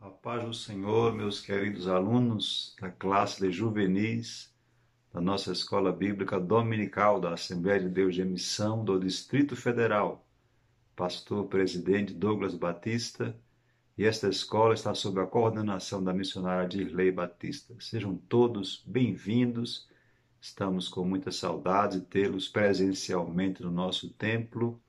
A paz do Senhor, meus queridos alunos da classe de juvenis da nossa Escola Bíblica Dominical da Assembleia de Deus de Missão do Distrito Federal, pastor presidente Douglas Batista, e esta escola está sob a coordenação da missionária Dirley Batista. Sejam todos bem-vindos, estamos com muita saudade de tê-los presencialmente no nosso templo.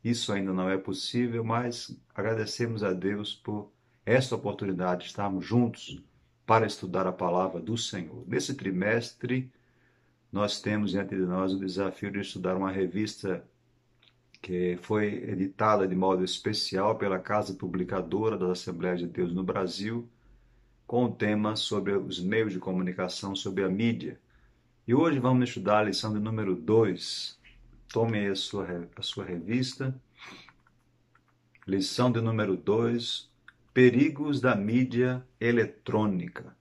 Isso ainda não é possível, mas agradecemos a Deus por esta oportunidade de estarmos juntos para estudar a palavra do Senhor. Nesse trimestre, nós temos diante de nós o desafio de estudar uma revista que foi editada de modo especial pela Casa Publicadora das Assembleias de Deus no Brasil, com o tema sobre os meios de comunicação, sobre a mídia. E hoje vamos estudar a lição de número 2. Tome aí a sua revista. Lição de número 2, perigos da mídia eletrônica.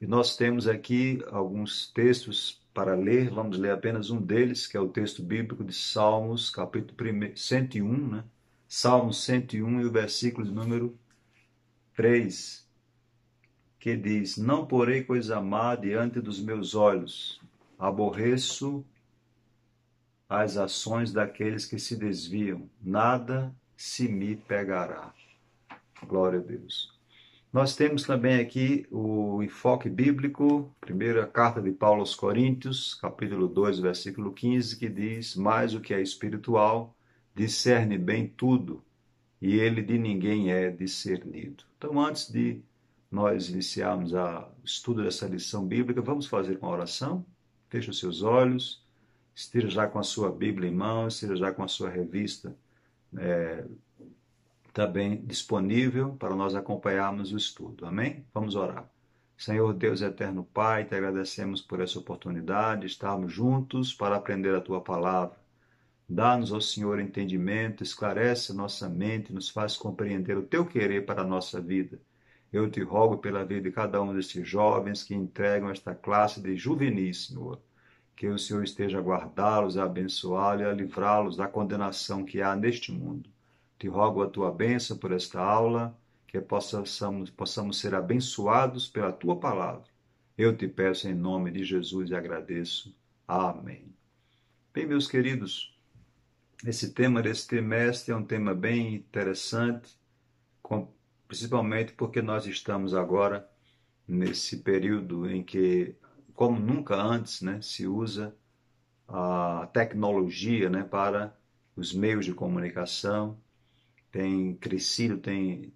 E nós temos aqui alguns textos para ler, vamos ler apenas um deles, que é o texto bíblico de Salmos, capítulo 101, né? Salmos 101 e o versículo de número 3, que diz: Não porei coisa má diante dos meus olhos, aborreço as ações daqueles que se desviam, nada se me pegará. Glória a Deus. Nós temos também aqui o enfoque bíblico, primeira carta de Paulo aos Coríntios, capítulo 2, versículo 15, que diz: Mas o que é espiritual discerne bem tudo, e ele de ninguém é discernido. Então, antes de nós iniciarmos o estudo dessa lição bíblica, vamos fazer uma oração? Feche os seus olhos, esteja já com a sua Bíblia em mão, esteja já com a sua revista também disponível para nós acompanharmos o estudo. Amém? Vamos orar. Senhor Deus eterno Pai, te agradecemos por essa oportunidade de estarmos juntos para aprender a tua palavra. Dá-nos, ó Senhor, entendimento, esclarece nossa mente, nos faz compreender o teu querer para a nossa vida. Eu te rogo pela vida de cada um destes jovens que entregam esta classe de juvenis, Senhor. Que o Senhor esteja a guardá-los, a abençoá-los e a livrá-los da condenação que há neste mundo. Te rogo a tua bênção por esta aula, que possamos ser abençoados pela tua palavra. Eu te peço em nome de Jesus e agradeço. Amém. Bem, meus queridos, esse tema desse trimestre é um tema bem interessante, principalmente porque nós estamos agora nesse período em que, como nunca antes, né, se usa a tecnologia, né, para os meios de comunicação. Tem crescido, tem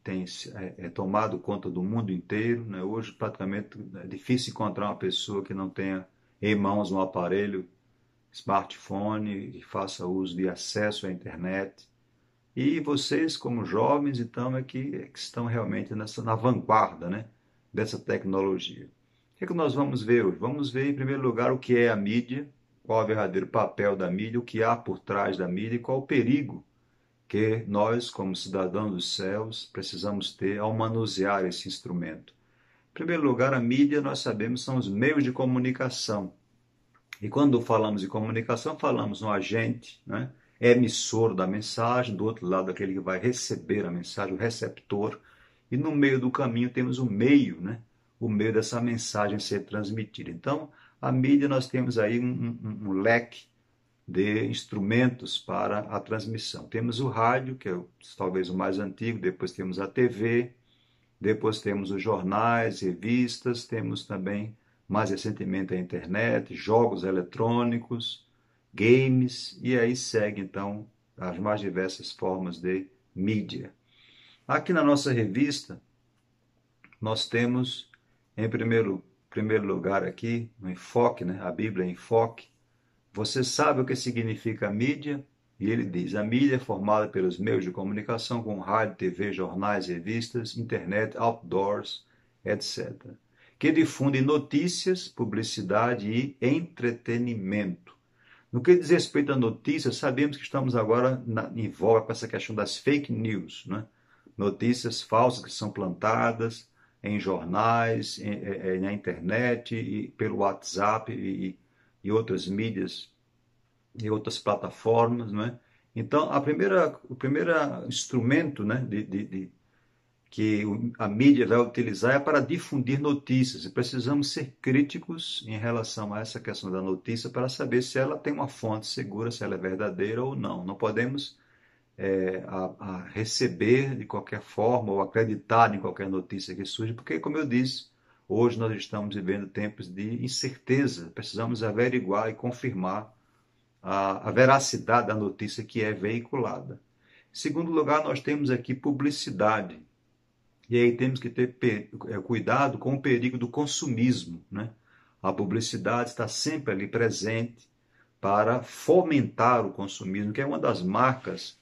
tomado conta do mundo inteiro, né? Hoje praticamente é difícil encontrar uma pessoa que não tenha em mãos um aparelho smartphone e faça uso de acesso à internet. E vocês, como jovens, então, é que estão realmente na vanguarda, né, dessa tecnologia. O que nós vamos ver hoje? Vamos ver, em primeiro lugar, o que é a mídia, qual é o verdadeiro papel da mídia, o que há por trás da mídia e qual o perigo que nós, como cidadãos dos céus, precisamos ter ao manusear esse instrumento. Em primeiro lugar, a mídia, nós sabemos, são os meios de comunicação. E quando falamos de comunicação, falamos no agente, né, emissor da mensagem, do outro lado, aquele que vai receber a mensagem, o receptor, e no meio do caminho temos o meio, né, o meio dessa mensagem ser transmitida. Então, a mídia, nós temos aí um leque de instrumentos para a transmissão. Temos o rádio, que é talvez o mais antigo, depois temos a TV, depois temos os jornais, revistas, temos também, mais recentemente, a internet, jogos eletrônicos, games, e aí segue, então, as mais diversas formas de mídia. Aqui na nossa revista, nós temos, em primeiro lugar aqui, no enfoque, né, a Bíblia em enfoque. Você sabe o que significa mídia? E ele diz: a mídia é formada pelos meios de comunicação como rádio, TV, jornais, revistas, internet, outdoors, etc., que difundem notícias, publicidade e entretenimento. No que diz respeito a notícias, sabemos que estamos agora em voga com essa questão das fake news, né? Notícias falsas que são plantadas em jornais, na internet, e pelo WhatsApp e outras mídias e outras plataformas, não é? Então, o primeiro instrumento, né, que a mídia vai utilizar é para difundir notícias. E precisamos ser críticos em relação a essa questão da notícia para saber se ela tem uma fonte segura, se ela é verdadeira ou não. Não podemos a receber de qualquer forma ou acreditar em qualquer notícia que surge, porque, como eu disse, hoje nós estamos vivendo tempos de incerteza. Precisamos averiguar e confirmar a veracidade da notícia que é veiculada. Em segundo lugar, nós temos aqui publicidade. E aí temos que ter cuidado com o perigo do consumismo, né? A publicidade está sempre ali presente para fomentar o consumismo, que é uma das marcas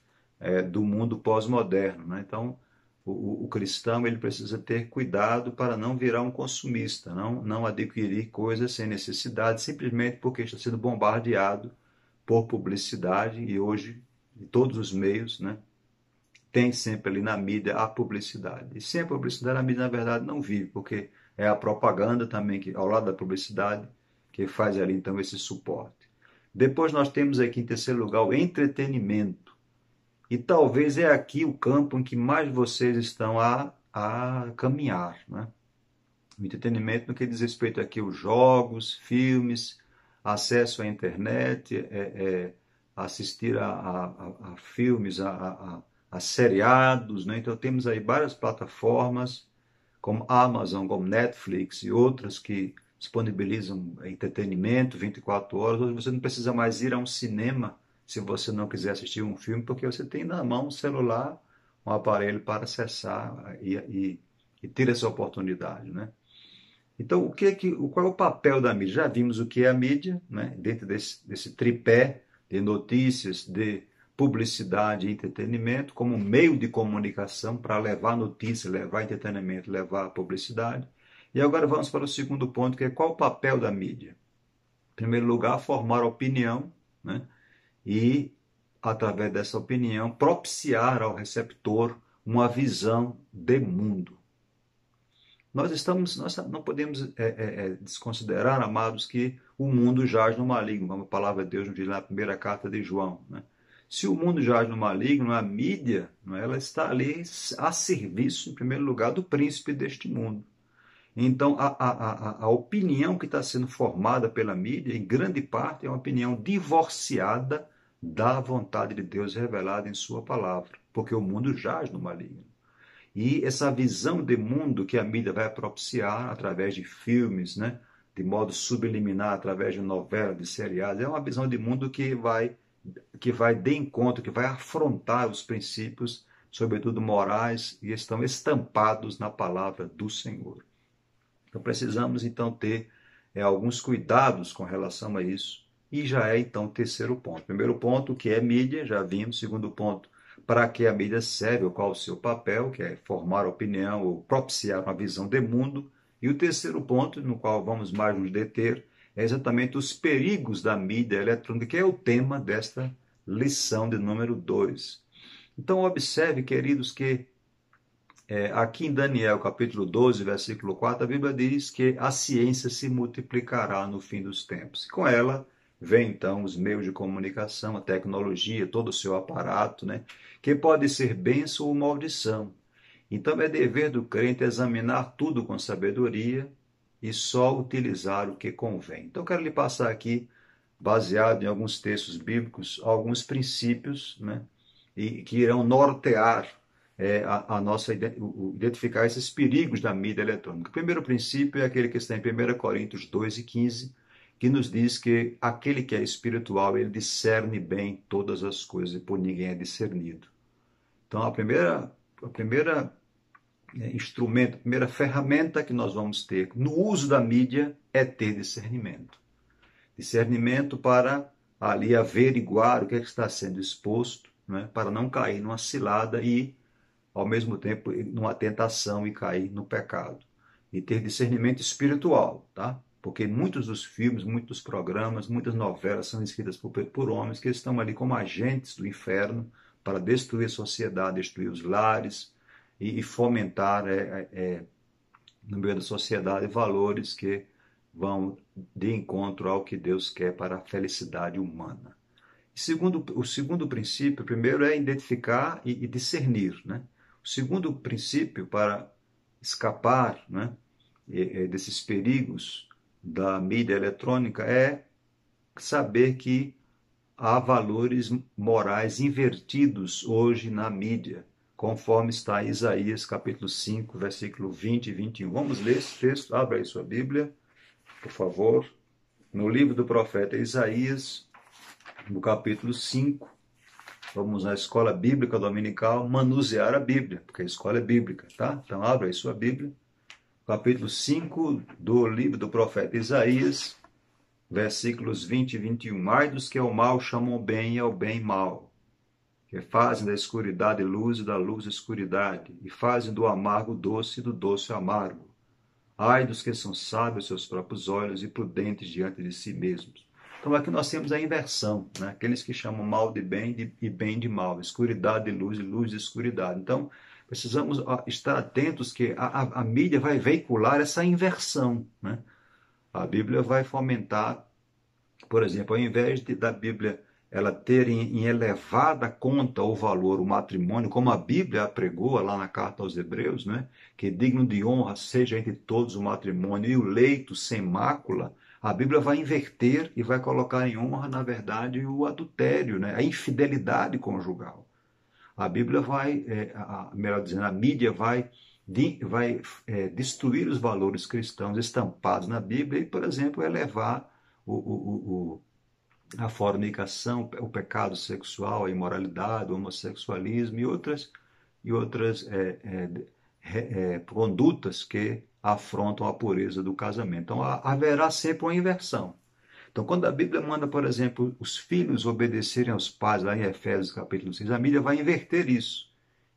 do mundo pós-moderno, né? Então, o cristão ele precisa ter cuidado para não virar um consumista, não adquirir coisas sem necessidade, simplesmente porque está sendo bombardeado por publicidade e hoje, em todos os meios, né? Tem sempre ali na mídia a publicidade. E sem a publicidade, a mídia, na verdade, não vive, porque é a propaganda também, que ao lado da publicidade, que faz ali, então, esse suporte. Depois nós temos aqui, em terceiro lugar, o entretenimento. E talvez é aqui o campo em que mais vocês estão a caminhar, né? O entretenimento no que diz respeito aqui aos jogos, filmes, acesso à internet, assistir a filmes, a seriados, né? Então temos aí várias plataformas, como Amazon, como Netflix e outras que disponibilizam entretenimento 24 horas. Hoje você não precisa mais ir a um cinema se você não quiser assistir um filme, porque você tem na mão um celular, um aparelho para acessar e ter essa oportunidade, né? Então, qual é o papel da mídia? Já vimos o que é a mídia, né? Dentro desse tripé de notícias, de publicidade e entretenimento, como meio de comunicação para levar notícia, levar entretenimento, levar publicidade. E agora vamos para o segundo ponto, que é qual o papel da mídia? Em primeiro lugar, formar opinião, né? E, através dessa opinião, propiciar ao receptor uma visão de mundo. Nós não podemos desconsiderar, amados, que o mundo jaz no maligno, como a palavra de Deus nos diz na primeira carta de João, né? Se o mundo jaz no maligno, a mídia, né, ela está ali a serviço, em primeiro lugar, do príncipe deste mundo. Então, a opinião que está sendo formada pela mídia, em grande parte, é uma opinião divorciada da vontade de Deus revelada em sua palavra, porque o mundo jaz no maligno. E essa visão de mundo que a mídia vai propiciar através de filmes, né, de modo subliminar, através de novelas, de seriados, é uma visão de mundo que vai de encontro, que vai afrontar os princípios, sobretudo morais, e estão estampados na palavra do Senhor. Então precisamos então ter alguns cuidados com relação a isso. E já é então o terceiro ponto. Primeiro ponto, que é mídia, já vimos. Segundo ponto, para que a mídia serve, ou qual o seu papel, que é formar opinião ou propiciar uma visão de mundo. E o terceiro ponto, no qual vamos mais nos deter, é exatamente os perigos da mídia eletrônica, que é o tema desta lição de número 2. Então observe, queridos, que aqui em Daniel, capítulo 12, versículo 4, a Bíblia diz que a ciência se multiplicará no fim dos tempos. Com ela vem, então, os meios de comunicação, a tecnologia, todo o seu aparato, né, que pode ser bênção ou maldição. Então, é dever do crente examinar tudo com sabedoria e só utilizar o que convém. Então, quero lhe passar aqui, baseado em alguns textos bíblicos, alguns princípios, né, e que irão nortear a nossa identificar esses perigos da mídia eletrônica. O primeiro princípio é aquele que está em 1 Coríntios 2:15, que nos diz que aquele que é espiritual, ele discerne bem todas as coisas e por ninguém é discernido. Então, a primeira instrumento, a primeira ferramenta que nós vamos ter no uso da mídia é ter discernimento. Discernimento para ali averiguar o que está sendo exposto, né, para não cair numa cilada e ao mesmo tempo numa tentação e cair no pecado. E ter discernimento espiritual, tá? Porque muitos dos filmes, muitos dos programas, muitas novelas são escritas por homens que estão ali como agentes do inferno para destruir a sociedade, destruir os lares e fomentar no meio da sociedade valores que vão de encontro ao que Deus quer para a felicidade humana. O segundo princípio, primeiro, é identificar e discernir, né? O segundo princípio para escapar, né, desses perigos da mídia eletrônica é saber que há valores morais invertidos hoje na mídia, conforme está em Isaías capítulo 5, versículo 20 e 21. Vamos ler esse texto? Abra aí sua Bíblia, por favor. No livro do profeta Isaías, no capítulo 5, vamos na escola bíblica dominical manusear a Bíblia, porque a escola é bíblica, tá? Então abra aí sua Bíblia, capítulo 5 do livro do profeta Isaías, versículos 20 e 21. Ai dos que ao mal chamam bem e ao bem mal, que fazem da escuridade luz e da luz escuridade, e fazem do amargo doce e do doce amargo. Ai dos que são sábios aos seus próprios olhos e prudentes diante de si mesmos. Então aqui nós temos a inversão, né? Aqueles que chamam mal de bem e bem de mal, escuridade de luz e luz de escuridade. Então precisamos estar atentos que a mídia vai veicular essa inversão, né? A Bíblia vai fomentar, por exemplo, ao invés da Bíblia ela ter em elevada conta ou valor o matrimônio, como a Bíblia apregou lá na carta aos Hebreus, né? Que digno de honra seja entre todos o matrimônio e o leito sem mácula, a Bíblia vai inverter e vai colocar em honra, na verdade, o adultério, né? A infidelidade conjugal. A Bíblia vai, melhor dizendo, a mídia vai destruir os valores cristãos estampados na Bíblia e, por exemplo, elevar a fornicação, o pecado sexual, a imoralidade, o homossexualismo e outras condutas que afrontam a pureza do casamento. Então haverá sempre uma inversão. Então, quando a Bíblia manda, por exemplo, os filhos obedecerem aos pais, lá em Efésios capítulo 6, a Bíblia vai inverter isso.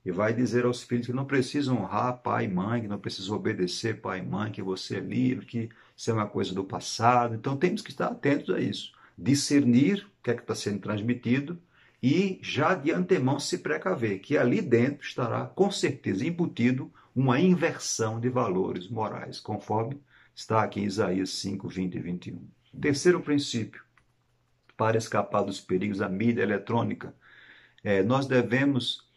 E vai dizer aos filhos que não precisam honrar pai e mãe, que não precisam obedecer pai e mãe, que você é livre, que isso é uma coisa do passado. Então, temos que estar atentos a isso. Discernir o que é que está sendo transmitido e já de antemão se precaver, que ali dentro estará, com certeza, embutido uma inversão de valores morais, conforme está aqui em Isaías 5, 20 e 21. Terceiro princípio, para escapar dos perigos da mídia eletrônica, nós devemos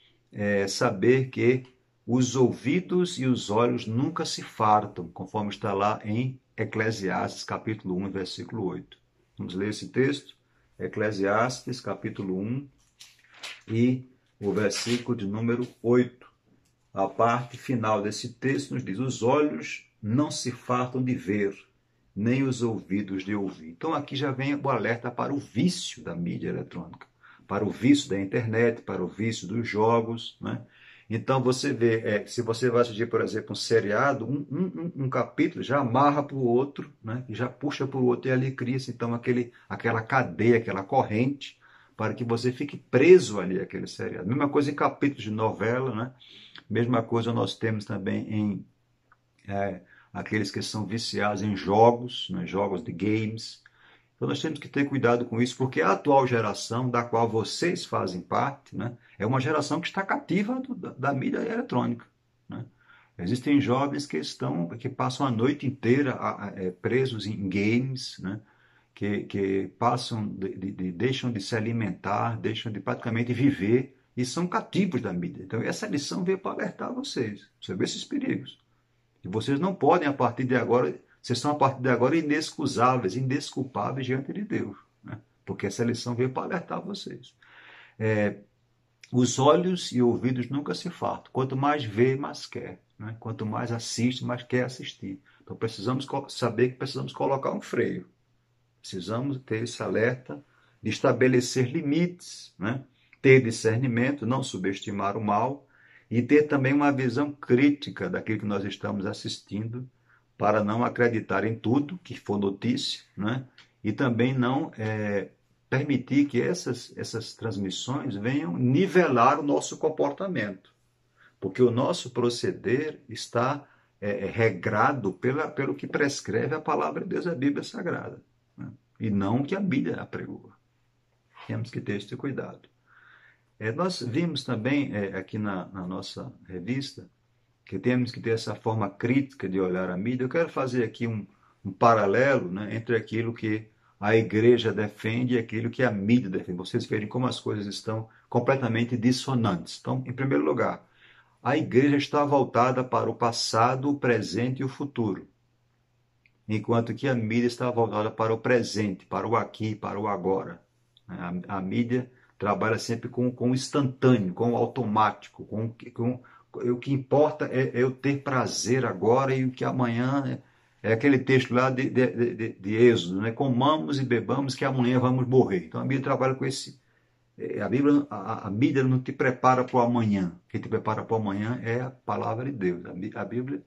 saber que os ouvidos e os olhos nunca se fartam, conforme está lá em Eclesiastes, capítulo 1, versículo 8. Vamos ler esse texto? Eclesiastes, capítulo 1 e o versículo de número 8. A parte final desse texto nos diz: os olhos não se fartam de ver, nem os ouvidos de ouvir. Então aqui já vem o alerta para o vício da mídia eletrônica, para o vício da internet, para o vício dos jogos, né? Então você vê, se você vai assistir, por exemplo, um seriado, um capítulo já amarra para o outro, né? E já puxa para o outro, e ali cria-se então aquela cadeia, aquela corrente, para que você fique preso ali àquele seriado. Mesma coisa em capítulos de novela, né? Mesma coisa nós temos também em aqueles que são viciados em jogos, né? Jogos de games. Então nós temos que ter cuidado com isso, porque a atual geração, da qual vocês fazem parte, né, é uma geração que está cativa da mídia eletrônica, né? Existem jovens que passam a noite inteira presos em games, né, que passam, deixam de se alimentar, deixam de praticamente viver e são cativos da mídia. Então essa lição veio para alertar vocês sobre esses perigos. E vocês não podem, a partir de agora, vocês são a partir de agora inexcusáveis, indesculpáveis diante de Deus, né? Porque essa lição veio para alertar vocês. Os olhos e ouvidos nunca se fartam. Quanto mais vê, mais quer, né? Quanto mais assiste, mais quer assistir. Então precisamos saber que precisamos colocar um freio. Precisamos ter esse alerta de estabelecer limites, né? Ter discernimento, não subestimar o mal e ter também uma visão crítica daquilo que nós estamos assistindo, para não acreditar em tudo que for notícia, né? E também não permitir que essas transmissões venham nivelar o nosso comportamento, porque o nosso proceder está regrado pelo que prescreve a palavra de Deus, a Bíblia Sagrada, né? E não o que a Bíblia apregou. Temos que ter esse cuidado. Nós vimos também aqui na nossa revista que temos que ter essa forma crítica de olhar a mídia. Eu quero fazer aqui um paralelo, né, entre aquilo que a igreja defende e aquilo que a mídia defende. Vocês verem como as coisas estão completamente dissonantes. Então, em primeiro lugar, a igreja está voltada para o passado, o presente e o futuro, enquanto que a mídia está voltada para o presente, para o aqui, para o agora. A mídia trabalha sempre com o instantâneo, com o automático, o que importa é eu ter prazer agora e o que amanhã é aquele texto lá de Êxodo, né? Comamos e bebamos que amanhã vamos morrer. Então a Bíblia trabalha com esse. A Bíblia não te prepara para o amanhã. Quem te prepara para o amanhã é a palavra de Deus.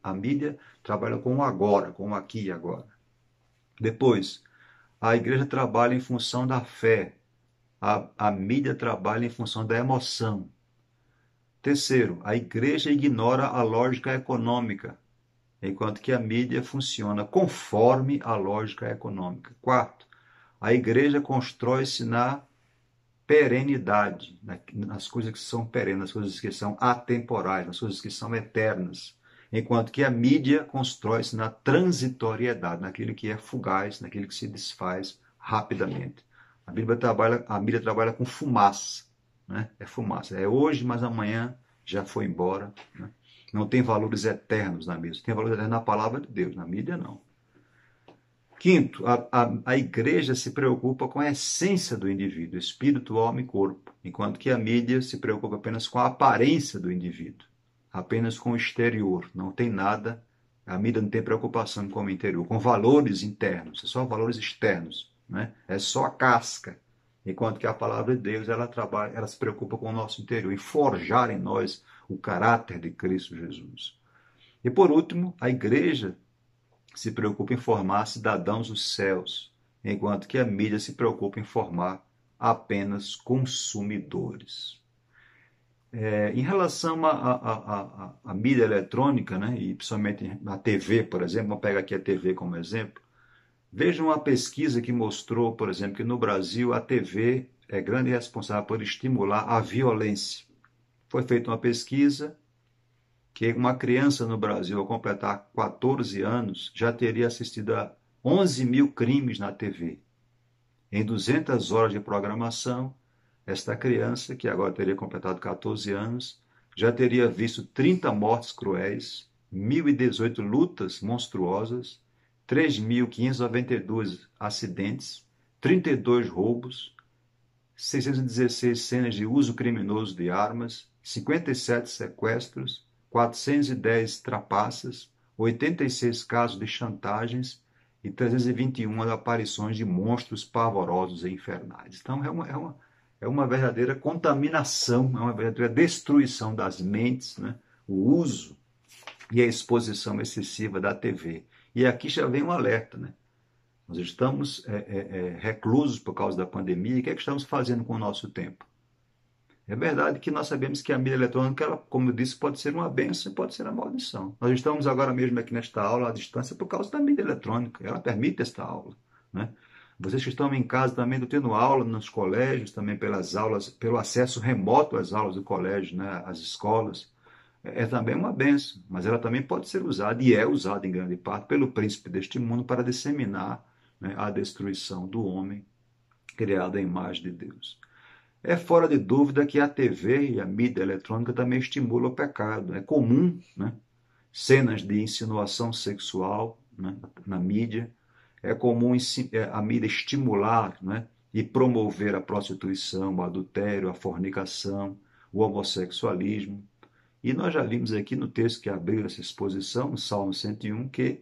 A mídia trabalha com o agora, com o aqui e agora. Depois, a igreja trabalha em função da fé. A mídia trabalha em função da emoção. Terceiro, a igreja ignora a lógica econômica, enquanto que a mídia funciona conforme a lógica econômica. Quarto, a igreja constrói-se na perenidade, nas coisas que são perenes, nas coisas que são atemporais, nas coisas que são eternas, enquanto que a mídia constrói-se na transitoriedade, naquilo que é fugaz, naquilo que se desfaz rapidamente. A mídia trabalha com fumaça, né? É fumaça. É hoje, mas amanhã já foi embora. Né? Não tem valores eternos na mídia. Tem valores eternos na palavra de Deus, na mídia não. Quinto, a igreja se preocupa com a essência do indivíduo, espírito, alma e corpo, enquanto que a mídia se preocupa apenas com a aparência do indivíduo, apenas com o exterior. Não tem nada, a mídia não tem preocupação com o interior, com valores internos, é só valores externos, né? É só a casca. Enquanto que a palavra de Deus, ela se preocupa com o nosso interior, em forjar em nós o caráter de Cristo Jesus. E por último, a igreja se preocupa em formar cidadãos dos céus, enquanto que a mídia se preocupa em formar apenas consumidores. Em relação à mídia eletrônica, né, e principalmente na TV, por exemplo, vamos pegar aqui a TV como exemplo, veja uma pesquisa que mostrou, por exemplo, que no Brasil a TV é grande responsável por estimular a violência. Foi feita uma pesquisa que uma criança no Brasil, ao completar 14 anos, já teria assistido a 11 mil crimes na TV. Em 200 horas de programação, esta criança, que agora teria completado 14 anos, já teria visto 30 mortes cruéis, 1.018 lutas monstruosas, 3.592 acidentes, 32 roubos, 616 cenas de uso criminoso de armas, 57 sequestros, 410 trapaças, 86 casos de chantagens e 321 aparições de monstros pavorosos e infernais. Então é uma verdadeira contaminação, é uma verdadeira destruição das mentes, né? O uso e a exposição excessiva da TV. E aqui já vem um alerta, né? Nós estamos reclusos por causa da pandemia e o que é que estamos fazendo com o nosso tempo? É verdade que nós sabemos que a mídia eletrônica, ela, como eu disse, pode ser uma bênção e pode ser uma maldição. Nós estamos agora mesmo aqui nesta aula à distância por causa da mídia eletrônica. Ela permite esta aula, né? Vocês que estão em casa também estão tendo aula nos colégios, também pelas aulas, pelo acesso remoto às aulas do colégio, né, às escolas. É também uma bênção, mas ela também pode ser usada, e é usada em grande parte, pelo príncipe deste mundo para disseminar, né, a destruição do homem criado à imagem de Deus. É fora de dúvida que a TV e a mídia eletrônica também estimulam o pecado. É comum, né, cenas de insinuação sexual, né, na mídia. É comum a mídia estimular, né, e promover a prostituição, o adultério, a fornicação, o homossexualismo. E nós já vimos aqui no texto que abriu essa exposição, no Salmo 101, que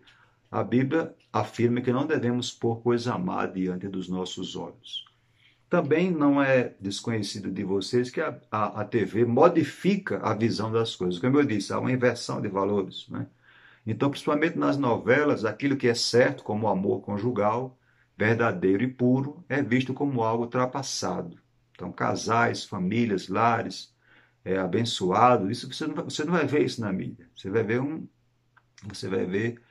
a Bíblia afirma que não devemos pôr coisa má diante dos nossos olhos. Também não é desconhecido de vocês que a TV modifica a visão das coisas. Como eu disse, há uma inversão de valores, né? Então, principalmente nas novelas, aquilo que é certo, como o amor conjugal, verdadeiro e puro, é visto como algo ultrapassado. Então, casais, famílias, lares, abençoados, isso você não vai ver isso na mídia. Você vai ver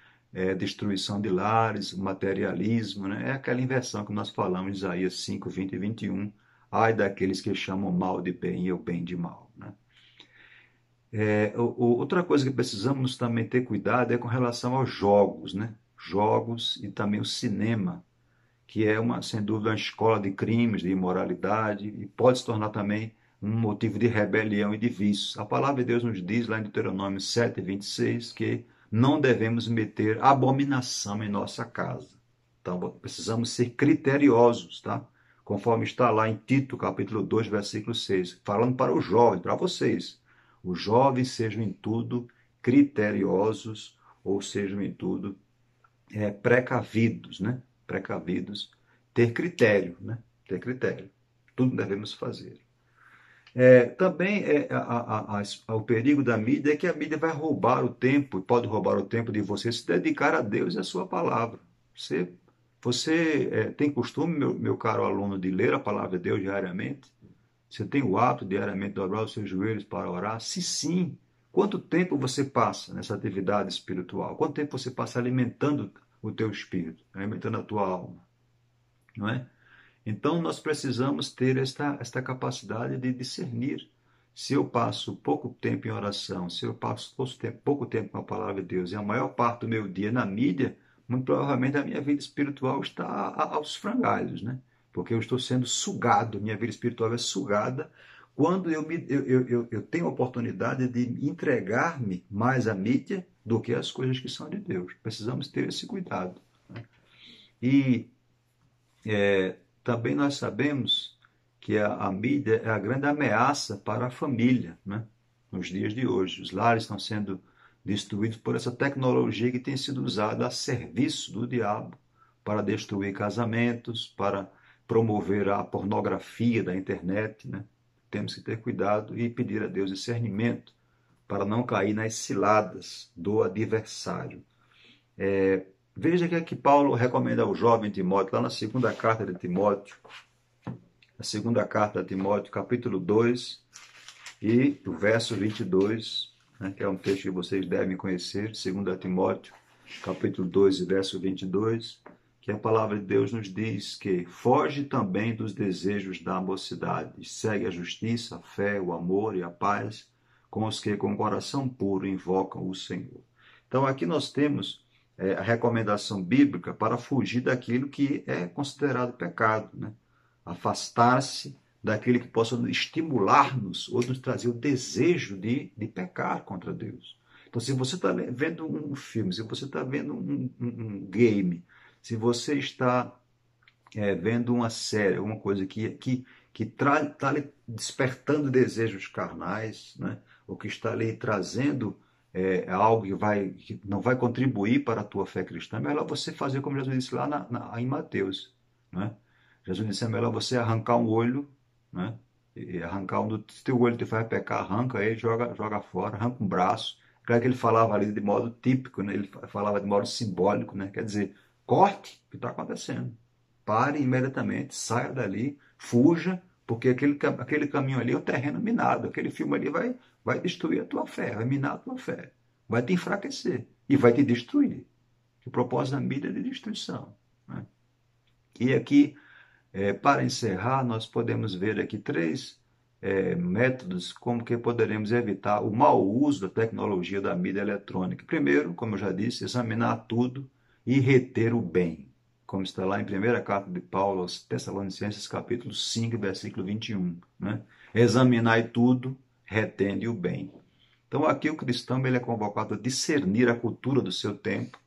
destruição de lares, materialismo, né? É aquela inversão que nós falamos em Isaías 5, 20 e 21. Ai daqueles que chamam mal de bem e o bem de mal, né? Outra coisa que precisamos também ter cuidado é com relação aos jogos, né? Jogos e também o cinema, que é sem dúvida uma escola de crimes, de imoralidade, e pode se tornar também um motivo de rebelião e de vício. A palavra de Deus nos diz lá em Deuteronômio 7:26 que não devemos meter abominação em nossa casa. Então, precisamos ser criteriosos, tá? Conforme está lá em Tito, capítulo 2, versículo 6, falando para os jovens, para vocês. Os jovens sejam em tudo criteriosos, ou sejam em tudo precavidos, né? Precavidos, ter critério, né? Ter critério. Tudo devemos fazer. Também o perigo da mídia é que a mídia vai roubar o tempo, e pode roubar o tempo de você se dedicar a Deus e a sua palavra. Você tem costume, meu caro aluno, de ler a palavra de Deus diariamente? Você tem o hábito diariamente de dobrar os seus joelhos para orar? Se sim, quanto tempo você passa nessa atividade espiritual? Quanto tempo você passa alimentando o teu espírito, alimentando a tua alma? Não é? Então, nós precisamos ter esta capacidade de discernir. Se eu passo pouco tempo em oração, se eu passo pouco tempo com a palavra de Deus e a maior parte do meu dia na mídia, muito provavelmente a minha vida espiritual está aos frangalhos, né? Porque eu estou sendo sugado, minha vida espiritual é sugada quando eu tenho a oportunidade de entregar-me mais à mídia do que às coisas que são de Deus. Precisamos ter esse cuidado, né? E também nós sabemos que a mídia é a grande ameaça para a família, né? Nos dias de hoje. Os lares estão sendo destruídos por essa tecnologia que tem sido usada a serviço do diabo para destruir casamentos, para promover a pornografia da internet, né? Temos que ter cuidado e pedir a Deus discernimento para não cair nas ciladas do adversário. Veja que aqui Paulo recomenda ao jovem Timóteo, lá na segunda carta de Timóteo, a segunda carta de Timóteo, capítulo 2 e o verso 22, né, que é um texto que vocês devem conhecer, 2 Timóteo, capítulo 2 e verso 22, que a palavra de Deus nos diz que foge também dos desejos da mocidade, segue a justiça, a fé, o amor e a paz com os que com o coração puro invocam o Senhor. Então aqui nós temos a recomendação bíblica para fugir daquilo que é considerado pecado, né? Afastar-se daquilo que possa estimular-nos ou nos trazer o desejo de pecar contra Deus. Então, se você está vendo um filme, se você está vendo um game, se você está vendo uma série, alguma coisa que está lhe despertando desejos carnais, né? Ou que está lhe trazendo algo que não vai contribuir para a tua fé cristã, é melhor você fazer como Jesus disse lá em Mateus, né? Jesus disse, é melhor você arrancar um olho, né? E arrancar se teu olho te faz pecar, arranca ele, joga fora, arranca um braço. Claro que ele falava ali de modo típico, né? Ele falava de modo simbólico, né? Quer dizer, corte o que está acontecendo. Pare imediatamente, saia dali, fuja, porque aquele caminho ali é um terreno minado. Aquele filme ali vai destruir a tua fé, vai minar a tua fé, vai te enfraquecer e vai te destruir. O propósito da mídia é de destruição, né? E aqui, para encerrar, nós podemos ver aqui três métodos como que poderemos evitar o mau uso da tecnologia da mídia eletrônica. Primeiro, como eu já disse, examinar tudo e reter o bem, como está lá em primeira carta de Paulo aos Tessalonicenses, capítulo 5, versículo 21, né? Examinai tudo, retende o bem. Então aqui o cristão ele é convocado a discernir a cultura do seu tempo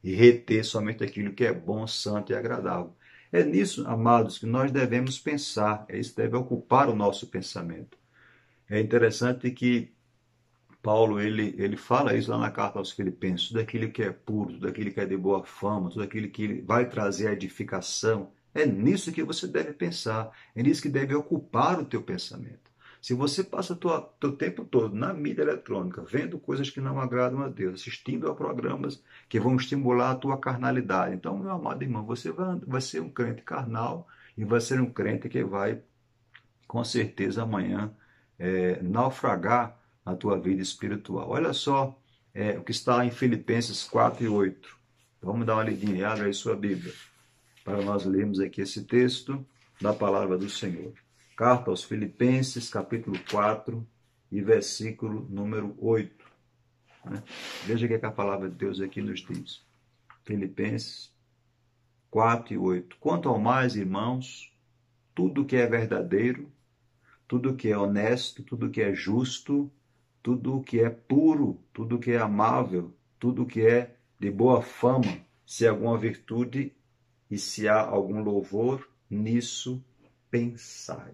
e reter somente aquilo que é bom, santo e agradável. É nisso, amados, que nós devemos pensar, isso deve ocupar o nosso pensamento. É interessante que Paulo ele fala isso lá na carta aos Filipenses, tudo aquilo que é puro, tudo aquilo que é de boa fama, tudo aquilo que vai trazer a edificação, é nisso que você deve pensar, é nisso que deve ocupar o teu pensamento. Se você passa o teu tempo todo na mídia eletrônica, vendo coisas que não agradam a Deus, assistindo a programas que vão estimular a tua carnalidade, então, meu amado irmão, você vai ser um crente carnal e vai ser um crente que vai, com certeza, amanhã naufragar na tua vida espiritual. Olha só o que está em Filipenses 4 e 8. Vamos dar uma lidinha, abre aí sua Bíblia, para nós lermos aqui esse texto da palavra do Senhor. Carta aos Filipenses, capítulo 4 e versículo número 8. Né? Veja o que a palavra de Deus aqui nos diz. Filipenses 4 e 8. Quanto ao mais, irmãos, tudo que é verdadeiro, tudo que é honesto, tudo que é justo, tudo que é puro, tudo que é amável, tudo que é de boa fama, se há alguma virtude e se há algum louvor, nisso pensai.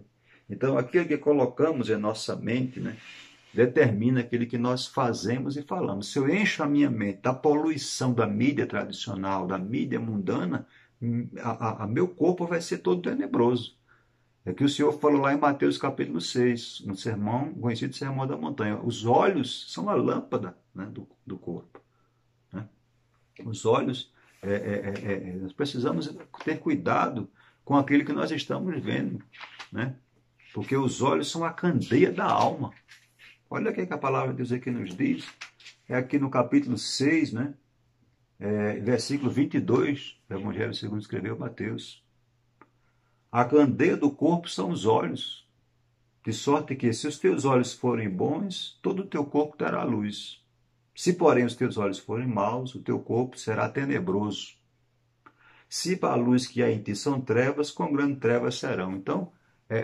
Então, aquilo que colocamos em nossa mente, né, determina aquilo que nós fazemos e falamos. Se eu encho a minha mente da poluição da mídia tradicional, da mídia mundana, meu corpo vai ser todo tenebroso. É que o Senhor falou lá em Mateus capítulo 6, no sermão, conhecido Sermão da Montanha. Os olhos são a lâmpada, né, do corpo. Né? Os olhos, nós precisamos ter cuidado com aquilo que nós estamos vendo. Né? Porque os olhos são a candeia da alma. Olha o que a palavra de Deus aqui nos diz. É aqui no capítulo 6, né? Versículo 22, do Evangelho segundo escreveu Mateus. A candeia do corpo são os olhos, de sorte que, se os teus olhos forem bons, todo o teu corpo terá luz. Se, porém, os teus olhos forem maus, o teu corpo será tenebroso. Se para a luz que há em ti são trevas, quão grandes trevas serão. Então,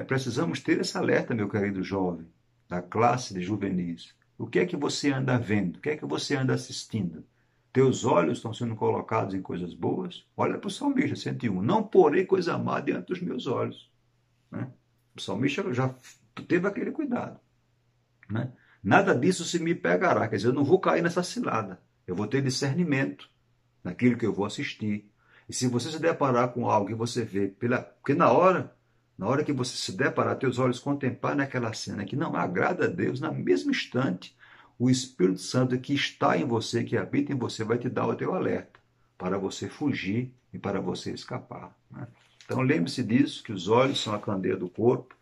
precisamos ter esse alerta, meu querido jovem, da classe de juvenis. O que é que você anda vendo? O que é que você anda assistindo? Teus olhos estão sendo colocados em coisas boas? Olha para o Salmista 101. Não porei coisa má diante dos meus olhos. Né? O Salmista já teve aquele cuidado. Né? Nada disso se me pegará. Quer dizer, eu não vou cair nessa cilada. Eu vou ter discernimento naquilo que eu vou assistir. E se você se deparar com algo que você vê, porque na hora que você se deparar, teus olhos contemplar naquela cena que não agrada a Deus, na mesmo instante, o Espírito Santo que está em você, que habita em você, vai te dar o teu alerta para você fugir e para você escapar. Né? Então lembre-se disso, que os olhos são a candeia do corpo.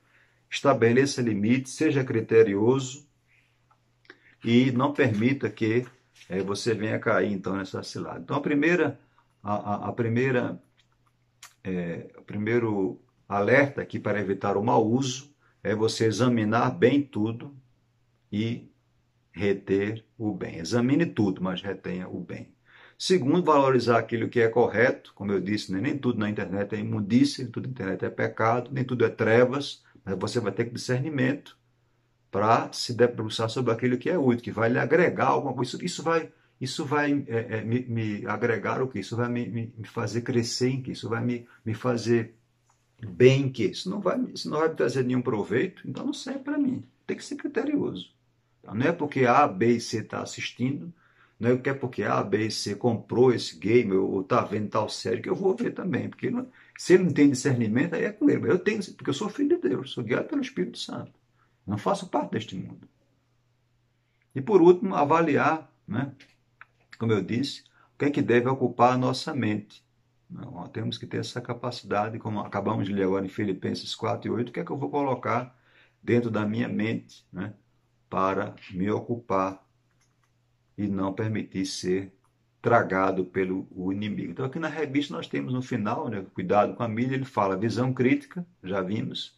Estabeleça limites, seja criterioso e não permita que você venha cair então nessa cilada. Então o primeiro alerta aqui para evitar o mau uso é você examinar bem tudo e reter o bem. Examine tudo, mas retenha o bem. Segundo, valorizar aquilo que é correto. Como eu disse, nem tudo na internet é imundícia, nem tudo na internet é pecado, nem tudo é trevas, mas você vai ter discernimento para se debruçar sobre aquilo que é útil, que vai lhe agregar alguma coisa. Isso vai me agregar o quê? Isso vai me fazer crescer em quê? Isso vai me fazer bem em quê? Isso não vai me trazer nenhum proveito, então não serve para mim. Tem que ser criterioso. Não é porque A, B e C está assistindo, não é porque A, B e C comprou esse game ou está vendo tal série que eu vou ver também. Porque se ele não tem discernimento, aí é com ele. Eu tenho, porque eu sou filho de Deus, sou guiado pelo Espírito Santo. Não faço parte deste mundo. E por último, avaliar, né, como eu disse, o que é que deve ocupar a nossa mente. Nós temos que ter essa capacidade, como acabamos de ler agora em Filipenses 4 e 8, o que é que eu vou colocar dentro da minha mente, né, para me ocupar e não permitir ser tragado pelo inimigo. Então aqui na revista nós temos no final, né, cuidado com a mídia, ele fala visão crítica, já vimos,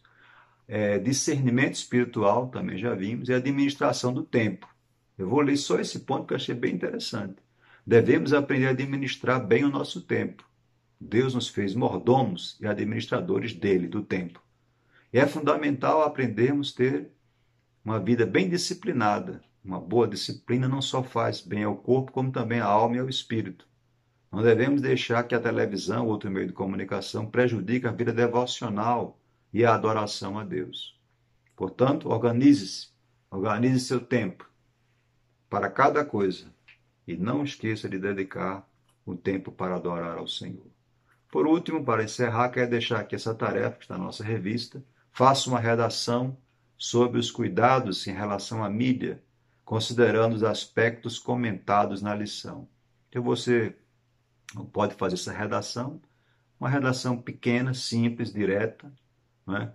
discernimento espiritual, também já vimos, e administração do tempo. Eu vou ler só esse ponto que eu achei bem interessante. Devemos aprender a administrar bem o nosso tempo. Deus nos fez mordomos e administradores dele, do tempo. E é fundamental aprendermos a ter uma vida bem disciplinada. Uma boa disciplina não só faz bem ao corpo, como também à alma e ao espírito. Não devemos deixar que a televisão, outro meio de comunicação, prejudique a vida devocional e a adoração a Deus. Portanto, organize seu tempo para cada coisa e não esqueça de dedicar o tempo para adorar ao Senhor. Por último, para encerrar, quero deixar aqui essa tarefa que está na nossa revista. Faça uma redação sobre os cuidados em relação à mídia, considerando os aspectos comentados na lição. Então você pode fazer essa redação, uma redação pequena, simples, direta, né?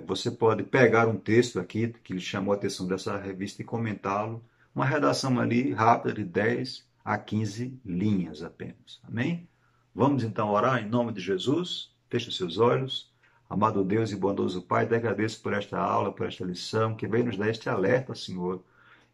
Você pode pegar um texto aqui que lhe chamou a atenção dessa revista e comentá-lo. Uma redação ali rápida de 10 a 15 linhas apenas. Amém? Vamos então orar em nome de Jesus. Feche os seus olhos. Amado Deus e bondoso Pai, te agradeço por esta aula, por esta lição, que veio nos dar este alerta, Senhor,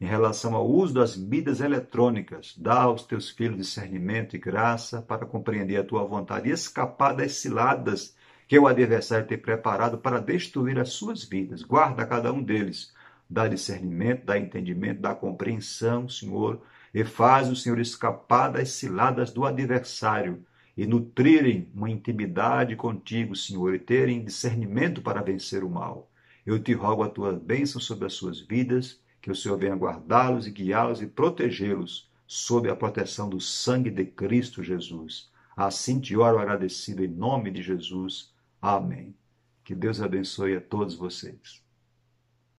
em relação ao uso das mídias eletrônicas. Dá aos teus filhos discernimento e graça para compreender a tua vontade e escapar das ciladas que o adversário tem preparado para destruir as suas vidas. Guarda cada um deles, dá discernimento, dá entendimento, dá compreensão, Senhor, e faz o Senhor escapar das ciladas do adversário e nutrirem uma intimidade contigo, Senhor, e terem discernimento para vencer o mal. Eu te rogo a tua bênção sobre as suas vidas, que o Senhor venha guardá-los e guiá-los e protegê-los sob a proteção do sangue de Cristo Jesus. Assim te oro agradecido em nome de Jesus. Amém. Que Deus abençoe a todos vocês.